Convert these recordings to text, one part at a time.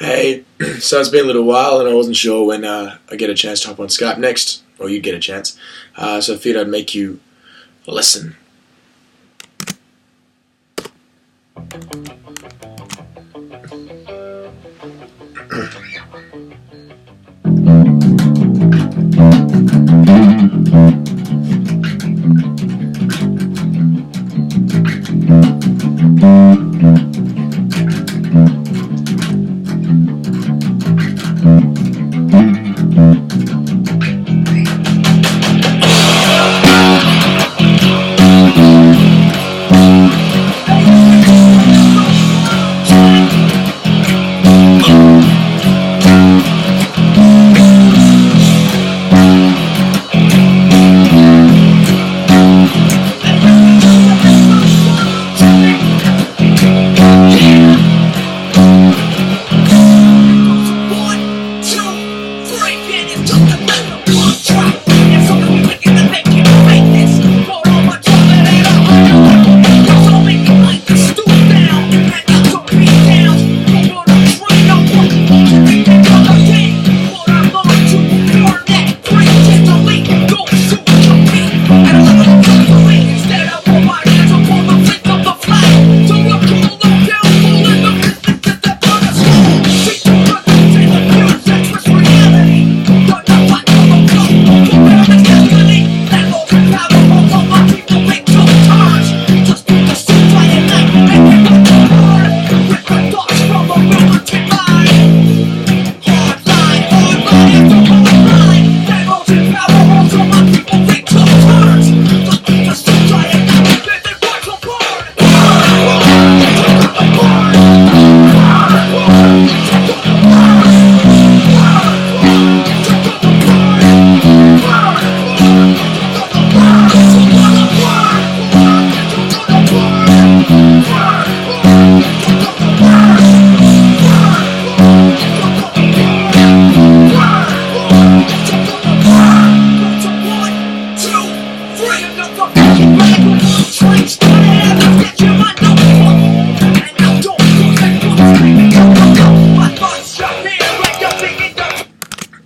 Hey, so it's been a little while and I wasn't sure when I get a chance to hop on Skype next, or you get a chance. So I figured I'd make you listen.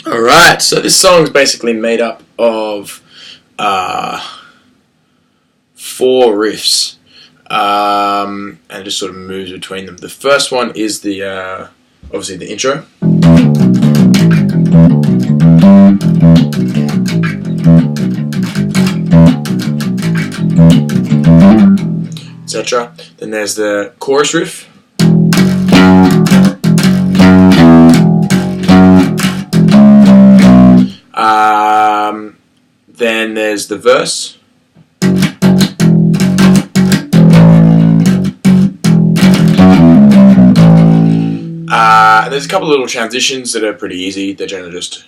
Alright, so this song is basically made up of 4 riffs, and it just sort of moves between them. The first one is the obviously the intro. Etc. Then there's the chorus riff. Then there's the verse. And there's a couple of little transitions that are pretty easy. They're generally just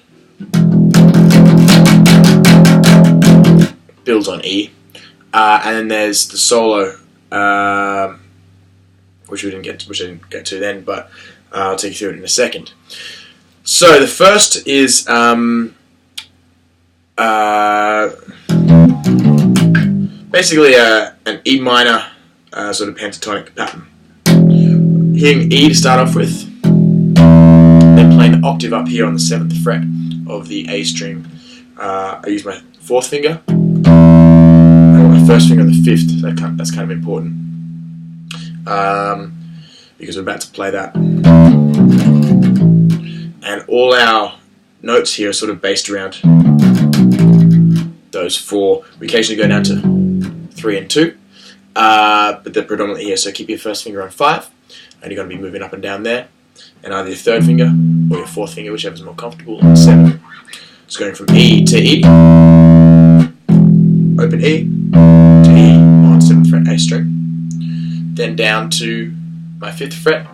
builds on E. And then there's the solo, which I didn't get to then, but I'll take you through it in a second. So the first is basically an E minor sort of pentatonic pattern. Hitting E to start off with, then playing an octave up here on the 7th fret of the A string. I use my 4th finger, and my 1st finger on the 5th. So that's kind of important because we're about to play that. And all our notes here are sort of based around those 4. We occasionally go down to 3 and 2, but they're predominantly here. So keep your 1st finger on 5, and you're going to be moving up and down there. And either your 3rd finger or your 4th finger, whichever is more comfortable, on 7. It's going from E to E, open E, to E on 7th fret A string, then down to my 5th fret,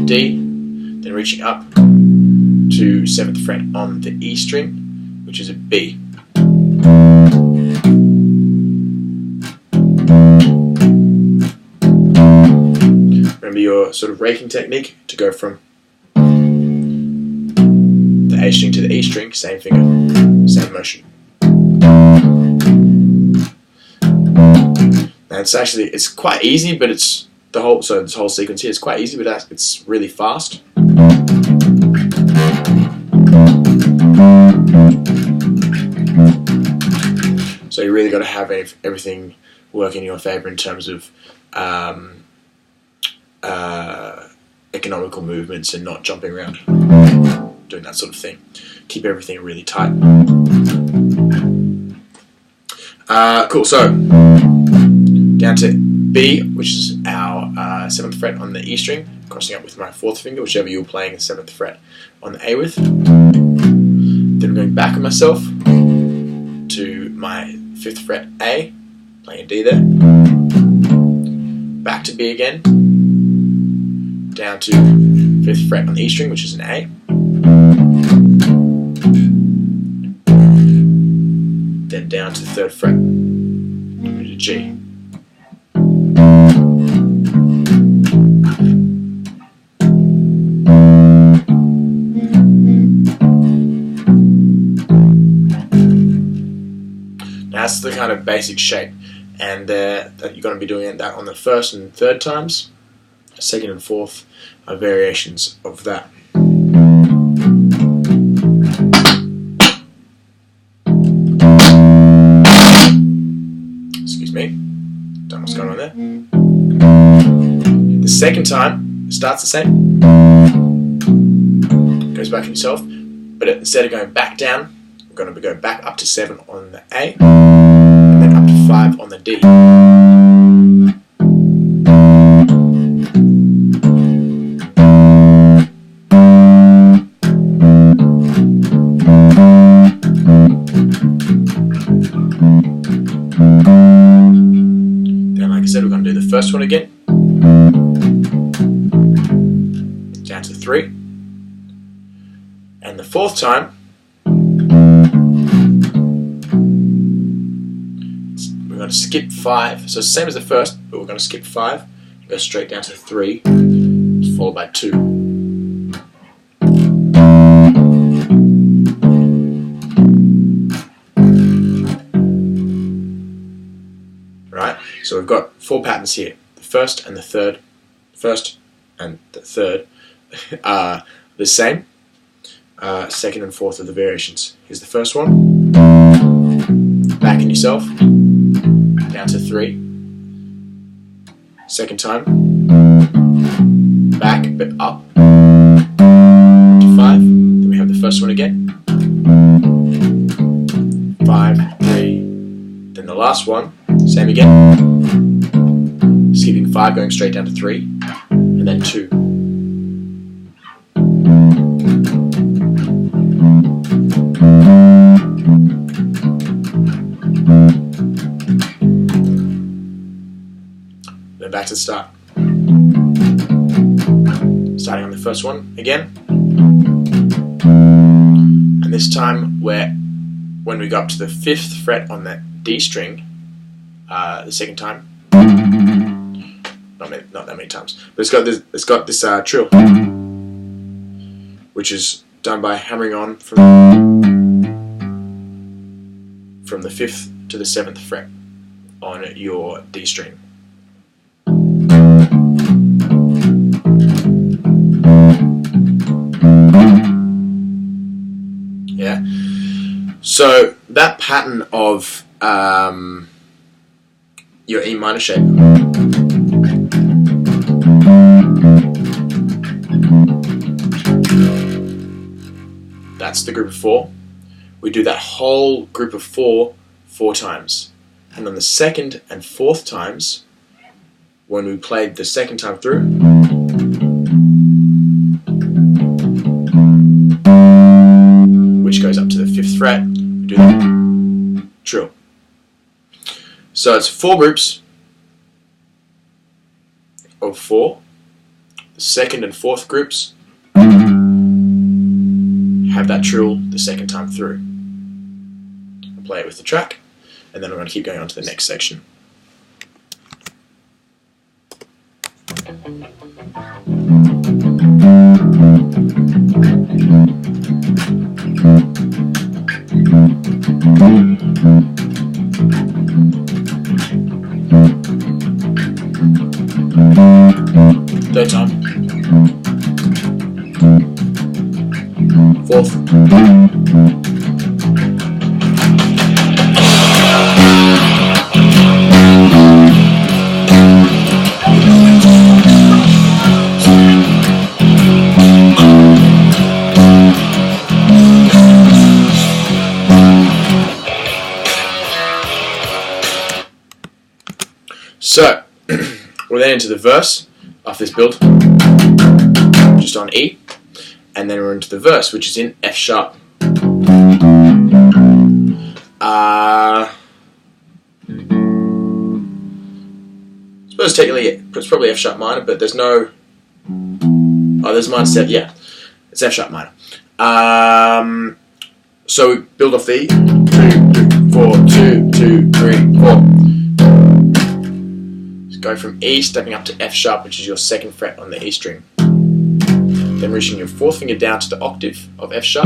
D, then reaching up to 7th fret on the E string, which is a B. Remember your sort of raking technique to go from the A string to the E string, same finger, same motion. Now it's quite easy, but this whole sequence here is quite easy, but it's really fast. really got to have everything work in your favour in terms of economical movements and not jumping around, doing that sort of thing. Keep everything really tight. Cool, so down to B, which is our 7th fret on the E string, crossing up with my 4th finger, whichever you're playing the 7th fret on the A with. Then I'm going back on myself to my 5th fret A, playing a D there. Back to B again, down to 5th fret on the E string, which is an A. Then down to the 3rd fret, to G. That's the kind of basic shape, and that you're going to be doing that on the 1st and 3rd times. 2nd and 4th are variations of that. Excuse me, don't know what's going on there. The 2nd time it starts the same, goes back on yourself, but instead of going back down, we're going to go back up to 7 on the A, and then up to 5 on the D. Then, like I said, we're going to do the first one again, down to 3, and the 4th time, we're going to skip 5, so it's the same as the first, but we're going to skip 5, go straight down to 3, followed by 2. Right, so we've got 4 patterns here. The first and the third are the same. 2nd and 4th are the variations. Here's the first one. Back in yourself, down to 3. 2nd time, back but up to 5. Then we have the first one again. 5, 3. Then the last one, same again. Skipping 5, going straight down to 3, and then 2. Then back to the start. Starting on the first one again. And this time when we go up to the 5th fret on that D string, the 2nd time, not that many times, but it's got this trill, which is done by hammering on from the 5th to the 7th fret on your D string. Yeah. So that pattern of your E minor shape, that's the group of 4. We do that whole group of 4 times, and on the 2nd and 4th times, when we played the 2nd time through, which goes up to the 5th fret, we do the trill. So it's 4 groups of 4. The 2nd and 4th groups have that trill the 2nd time through. I'll play it with the track, and then I'm going to keep going on to the next section. Third time. 4th. So, we're then into the verse of this build, just on E, and then we're into the verse, which is in F sharp. I suppose technically it's probably F sharp minor, but there's no. Oh, there's minor step. Yeah, it's F sharp minor. So we build off E. 2, 4, 2, 2, 3, 4. So go from E, stepping up to F sharp, which is your 2nd fret on the E string. Then reaching your 4th finger down to the octave of F sharp,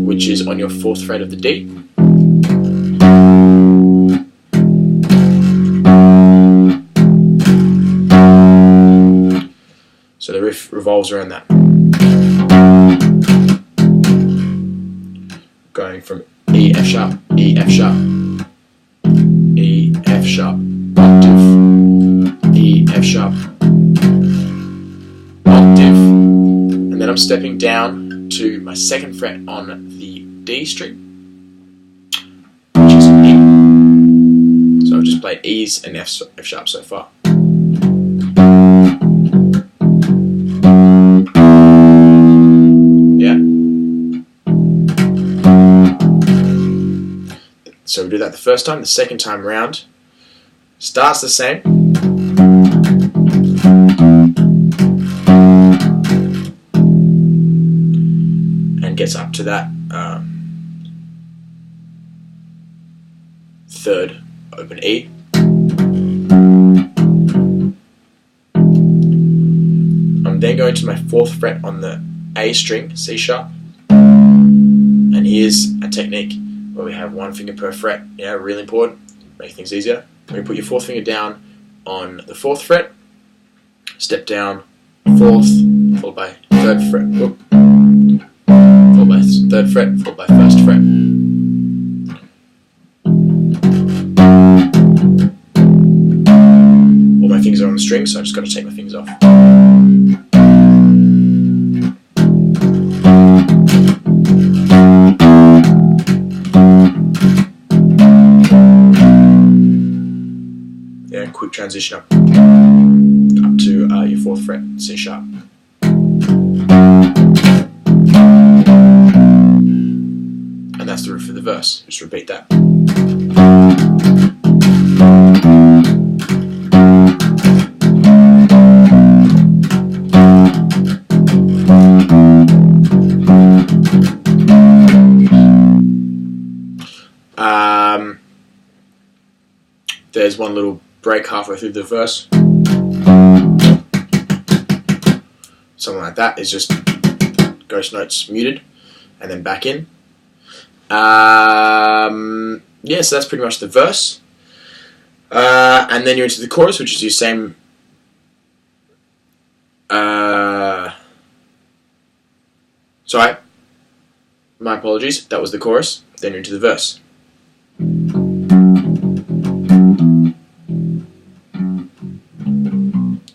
which is on your 4th fret of the D. So the riff revolves around that. Going from E, F sharp, E, F sharp, E, F sharp, octave, E, F sharp, octave, and then I'm stepping down to my 2nd fret on the D string, which is E. So I've just played E's and F sharp so far. So we do that the first time. The second time around starts the same, and gets up to that 3rd open E. I'm then going to my 4th fret on the A string, C sharp, and here's a technique where we have 1 finger per fret. Yeah, really important. Make things easier. When you put your 4th finger down on the 4th fret, step down 4th, followed by 3rd fret, followed by 3rd fret, followed by 1st fret. All my fingers are on the string, so I just got to take my fingers off. Quick transition up to your 4th fret, C sharp. And that's the riff for the verse. Just repeat that. There's one little break halfway through the verse. Something like that is just ghost notes muted and then back in. Yeah, so that's pretty much the verse. And then you're into the chorus, which is your same. Sorry, my apologies. That was the chorus. Then you're into the verse.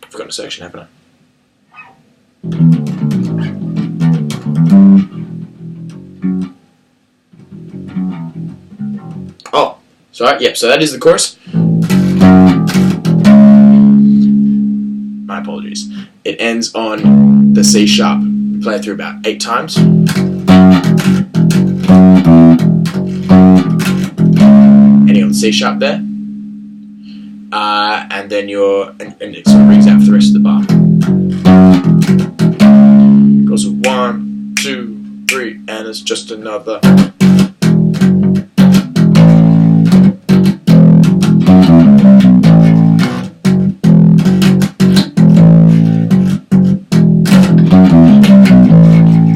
Forgotten a section, haven't I? Oh, sorry. Yep. So that is the chorus. My apologies. It ends on the C sharp. We play it through about 8 times. Ending on the C sharp there. And then and it sort of rings out for the rest of the bar. It goes 1, 2, 3, and it's just another.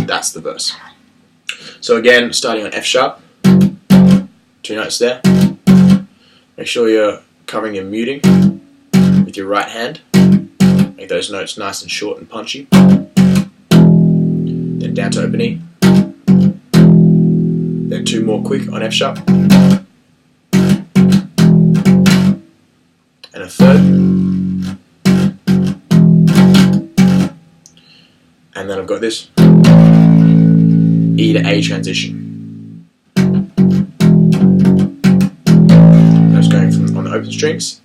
That's the verse. So again, starting on F sharp, 2 notes there. Make sure you're covering your muting with your right hand. Make those notes nice and short and punchy. Then down to open E. Then 2 more quick on F sharp. And a 3rd. And then I've got this E to A transition. That's going from on the open strings.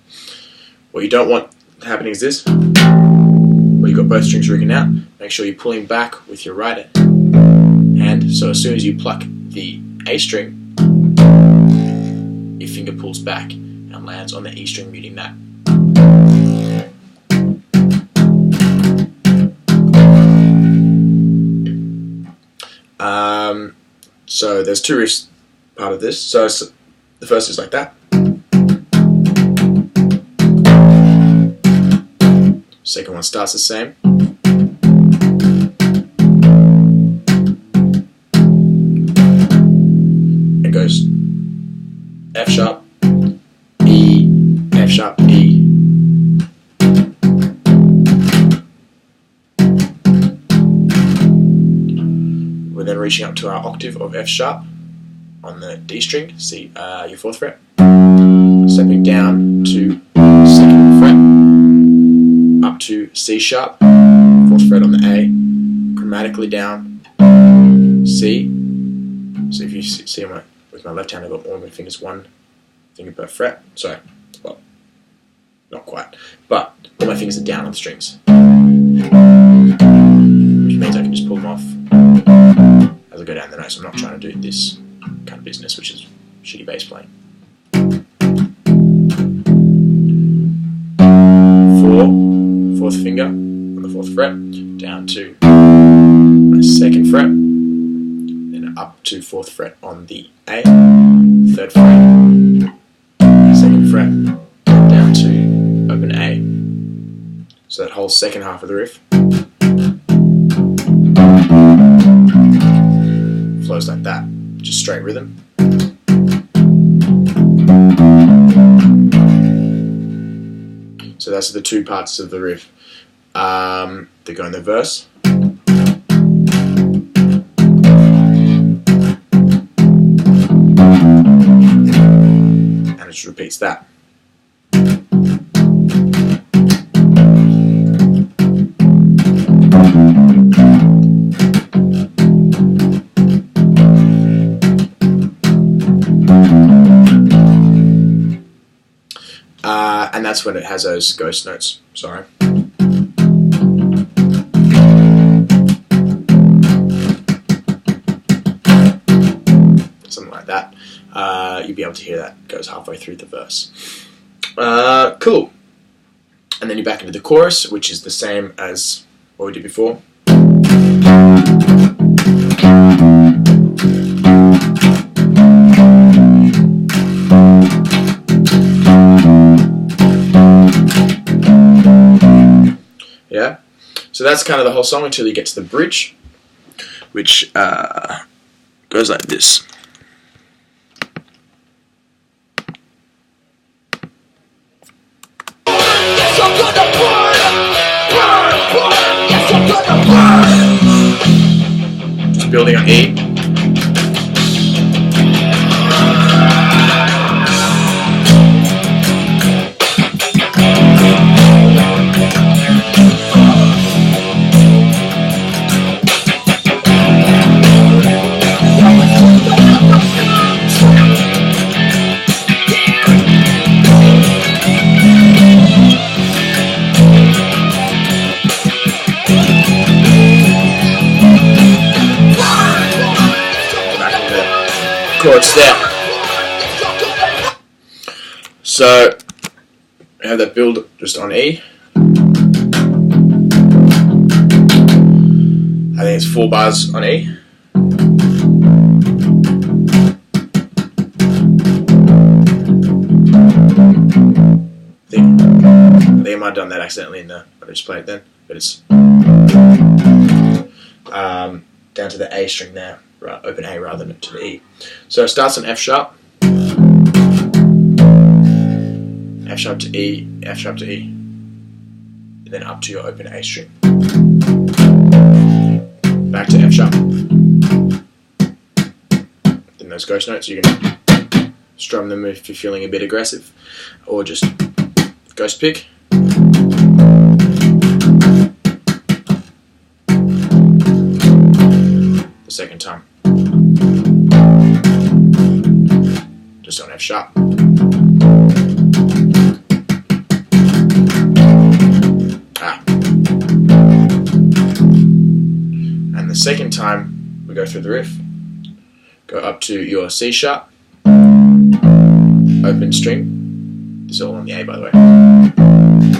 What you don't want happening is this, where you've got both strings rigging out. Make sure you're pulling back with your right hand, so as soon as you pluck the A string, your finger pulls back and lands on the E string, muting that. So there's two riffs part of this. So the first is like that. Second one starts the same. It goes F sharp, E, F sharp, E. We're then reaching up to our octave of F sharp on the D string, C, your 4th fret. Stepping down to 2nd fret, up to C sharp, 4th fret on the A, chromatically down, C. So if you see with my left hand, I've got all my fingers, one finger per fret. Sorry, well, not quite, but all my fingers are down on the strings, which means I can just pull them off as I go down the notes. I'm not trying to do this kind of business, which is shitty bass playing. 4th finger on the 4th fret, down to my 2nd fret, then up to 4th fret on the A, 3rd fret, 2nd fret, down to open A. So that whole second half of the riff flows like that, just straight rhythm. So that's the two parts of the riff. They go in the verse. And it just repeats that. And that's when it has those ghost notes. Sorry. Something like that. You'll be able to hear that goes halfway through the verse. Cool. And then you're back into the chorus, which is the same as what we did before. Yeah, so that's kind of the whole song until you get to the bridge, which goes like this. Just building on E. Chord step. So I have that build just on E. I think it's 4 bars on E. I think I might have done that accidentally in the I just played it then, but it's down to the A string there. Right, open A rather than to the E. So it starts on F sharp, F sharp to E, F sharp to E, and then up to your open A string. Back to F sharp. Then those ghost notes, you can strum them if you're feeling a bit aggressive, or just ghost pick. The second time. Just on F sharp. second time we go through the riff. Go up to your C sharp, open string. This is all on the A, by the way.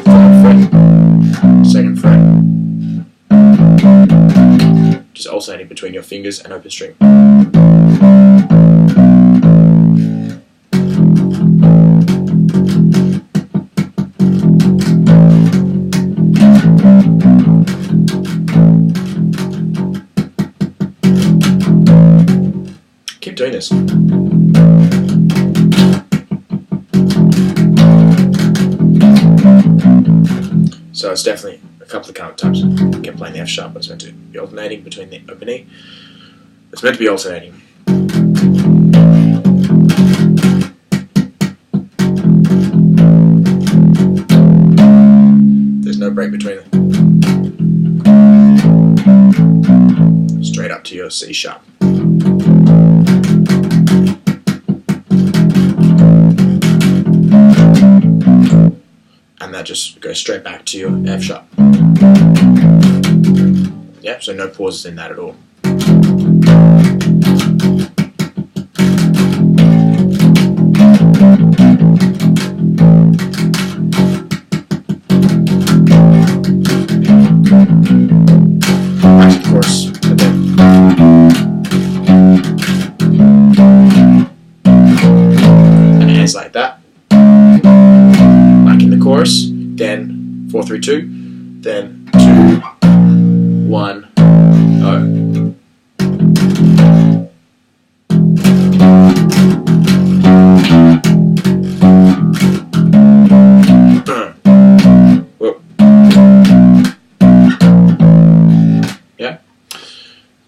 3rd fret, 2nd fret. Just alternating between your fingers and open string. Keep doing this. So it's definitely a couple of times I kept playing the F sharp, but it's meant to be alternating between the open E. It's meant to be alternating. There's no break between them. Straight up to your C sharp. And that just goes straight back to your F sharp. Yeah, so no pauses in that at all. Back to the chorus again. And hands like that. Chorus, then 4 3 2, then 2 1 0. Whoa. Yeah,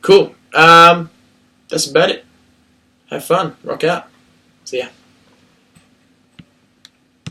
cool. That's about it. Have fun, rock out. See ya.